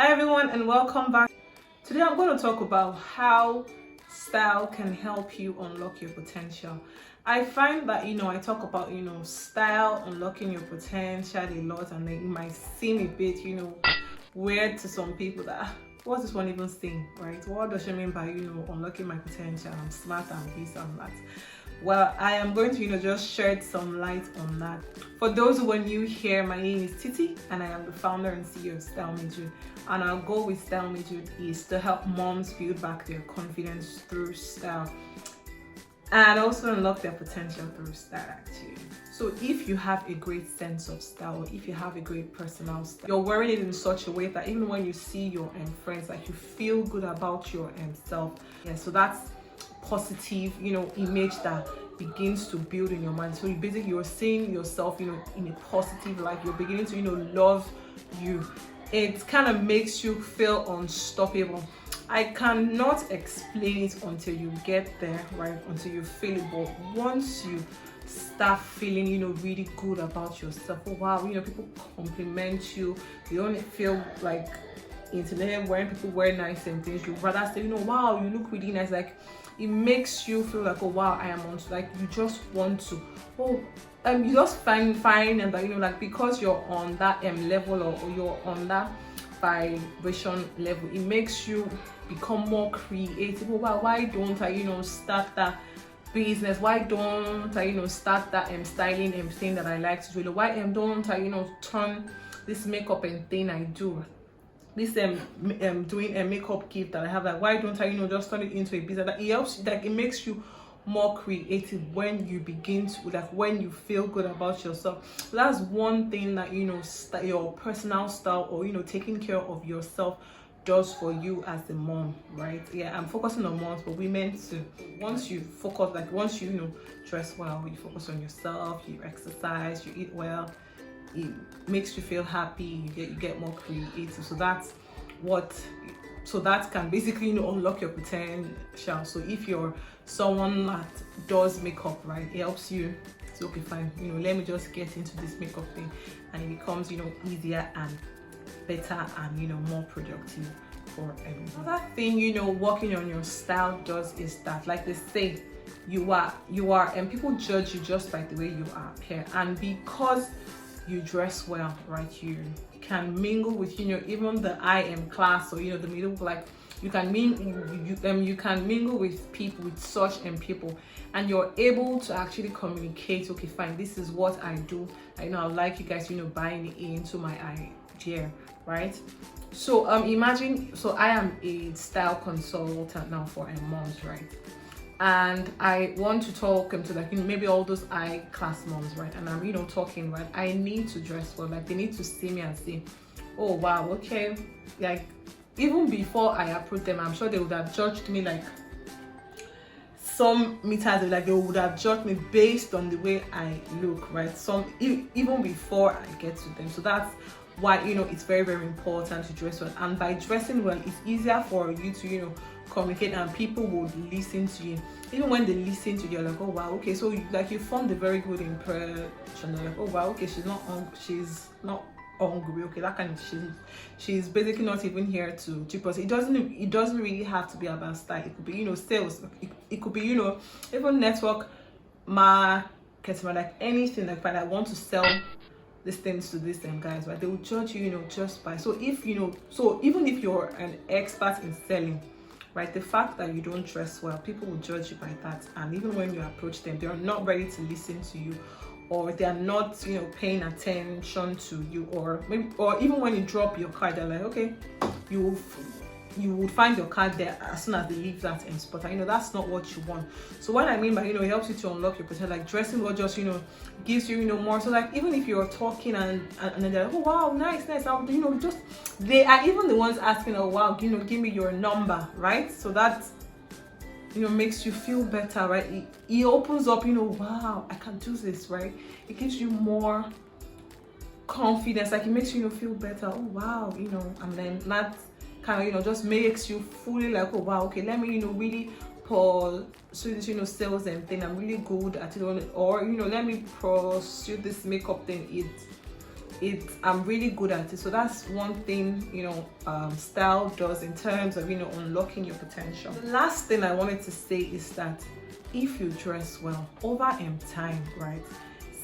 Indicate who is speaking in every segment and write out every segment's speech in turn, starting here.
Speaker 1: Hi everyone and welcome back. Today I'm going to talk about how style can help you unlock your potential. I find that I talk about style unlocking your potential a lot, and it might seem a bit weird to some people that what's this one even saying, right? What does she mean by unlocking my potential? I'm smart and this and that. Well, I am going to just shed some light on that. For those who are new here, my name is Titi and I am the founder and CEO of Style Made, and our goal with Style Made is to help moms build back their confidence through style and also unlock their potential through style actually. So if you have a great sense of style, or if you have a great personal style, you're wearing it in such a way that even when you see your friends, like you feel good about your self. Yeah, so that's positive image that begins to build in your mind. So you're seeing yourself in a positive light. You're beginning to love you. It kind of makes you feel unstoppable. I cannot explain it until you get there, right? Until you feel it. But once you start feeling really good about yourself, oh wow, people compliment you, you don't feel like internet when people wear nice and things, you rather say wow, you look really nice. Like it makes you feel like, oh wow, I am on, like you just want to, you just find and that like because you're on that level, or you're on that vibration level, it makes you become more creative. Oh wow, why don't I start that business? Why don't I start that styling thing that I like to do? Why don't I turn this makeup and thing I do, this doing a makeup gift that I have, like why don't I just turn it into a business? That it helps, like it makes you more creative when you begin to, like when you feel good about yourself. So that's one thing that your personal style, or taking care of yourself, does for you as a mom, right? Yeah, I'm focusing on moms, but women too. Once you focus, like once you dress well, you focus on yourself, you exercise, you eat well, it makes you feel happy, you get more creative. So that can basically unlock your potential. So if you're someone that does makeup, right, it helps you to, okay fine, let me just get into this makeup thing, and it becomes easier and better and more productive for everyone. Another thing working on your style does is that, like they say, you are and people judge you just by the way you appear, and because you dress well, right, you can mingle with even the class, or the middle, like you can you can mingle with people, with such people, and you're able to actually communicate, okay fine, this is what I do. I would like you guys buying into my idea, right? So imagine, so I am a style consultant now for moms, right? And I want to talk to like maybe all those class moms, right? And I'm talking, right? I need to dress well, like they need to see me and say, oh wow, okay. Like even before I approach them, I'm sure they would have judged me, like some meters, like they would have judged me based on the way I look, right? Some even before I get to them. So that's why it's very, very important to dress well. And by dressing well, it's easier for you to communicate, and people would listen to you. Even when they listen to you, you're like, oh wow, okay, so you formed a very good impression. They're like, oh wow, okay, she's not hungry, okay, that kind of, she's basically not even here to cheap us. It doesn't really have to be about style. It could be sales, it could be even network marketing, like anything, like when I want to sell these things to these guys, right? They will judge you just by, so if so even if you're an expert in selling, right, the fact that you don't dress well, people will judge you by that. And even when you approach them, they are not ready to listen to you, or they are not paying attention to you, or maybe, or even when you drop your card, they're like, okay, you would find your card there as soon as they leave that spot. And that's not what you want. So what I mean by it helps you to unlock your potential, like dressing well just gives you more. So like even if you're talking and they're like, oh wow, nice, just they are even the ones asking, oh wow, give me your number, right? So that makes you feel better, right? It opens up, wow, I can do this, right? It gives you more confidence, like it makes you feel better. Oh wow, and then that kind of just makes you fully like, oh wow, okay, let me really pursue this sales and thing, I'm really good at it, or let me pursue this makeup thing. I'm really good at it. So that's one thing, style does in terms of, unlocking your potential. The last thing I wanted to say is that if you dress well over time, right,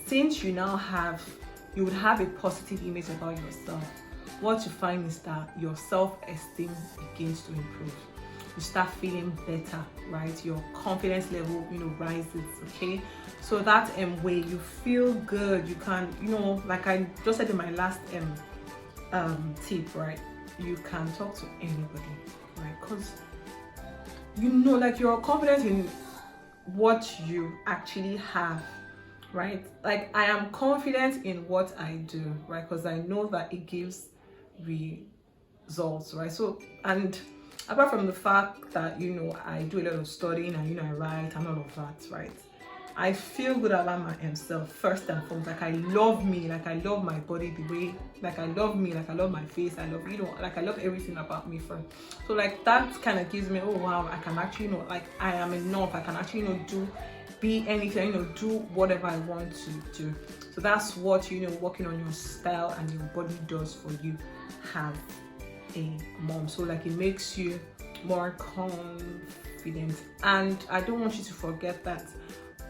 Speaker 1: since you would have a positive image about yourself, what you find is that your self-esteem begins to improve. You start feeling better, right? Your confidence level, rises, okay? So that way you feel good. You can, like I just said in my last tip, right? You can talk to anybody, right? Because like you're confident in what you actually have, right? Like I am confident in what I do, right? Because I know that it gives results, right? So, and apart from the fact that I do a lot of studying and I write and all of that, right, I feel good about myself first and foremost. Like I love me, like I love my body the way, like I love me, like I love my face, I love like I love everything about me first. So like that kind of gives me, oh wow, I can actually like I am enough. I can actually be anything, do whatever I want to do. So that's what working on your style and your body does for you as a mom. So like it makes you more confident. And I don't want you to forget that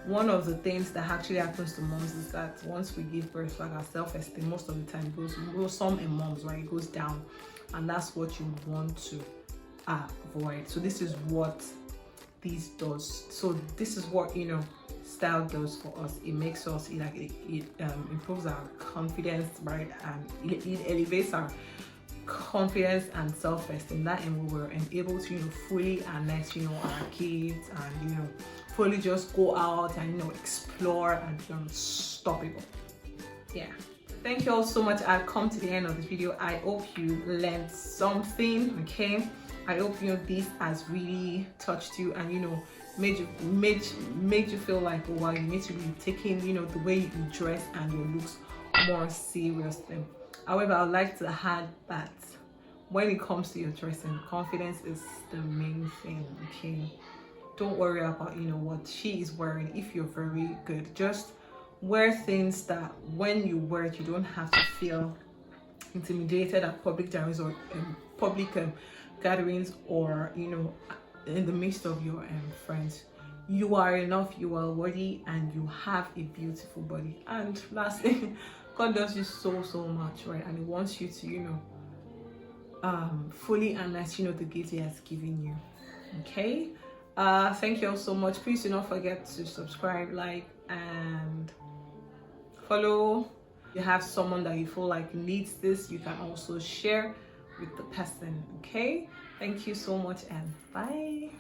Speaker 1: one of the things that actually happens to moms is that once we give birth, like our self-esteem most of the time goes some in moms, right, it goes down, and that's what you want to avoid. So this is what this does. So this is what style does for us. It makes us it improves our confidence, right, and it elevates our confidence and self-esteem. That and we were able to fully harness our kids and fully just go out and explore and be unstoppable. Yeah, thank you all so much. I've come to the end of this video. I hope you learned something. Okay, I hope this has really touched you and made you feel like, oh wow, you need to be taking the way you dress and your looks more seriously. However, I'd like to add that when it comes to your dressing, confidence is the main thing. Okay, don't worry about what she is wearing. If you're very good, just wear things that when you wear it, you don't have to feel intimidated at public gatherings or public gatherings or in the midst of your friends. You are enough, you are worthy, and you have a beautiful body. And lastly, God loves you so much, right? And he wants you to fully harness the gift he has given you. Okay, thank you all so much. Please do not forget to subscribe, like, and follow. If you have someone that you feel like needs this, you can also share with the person. Okay, thank you so much and bye.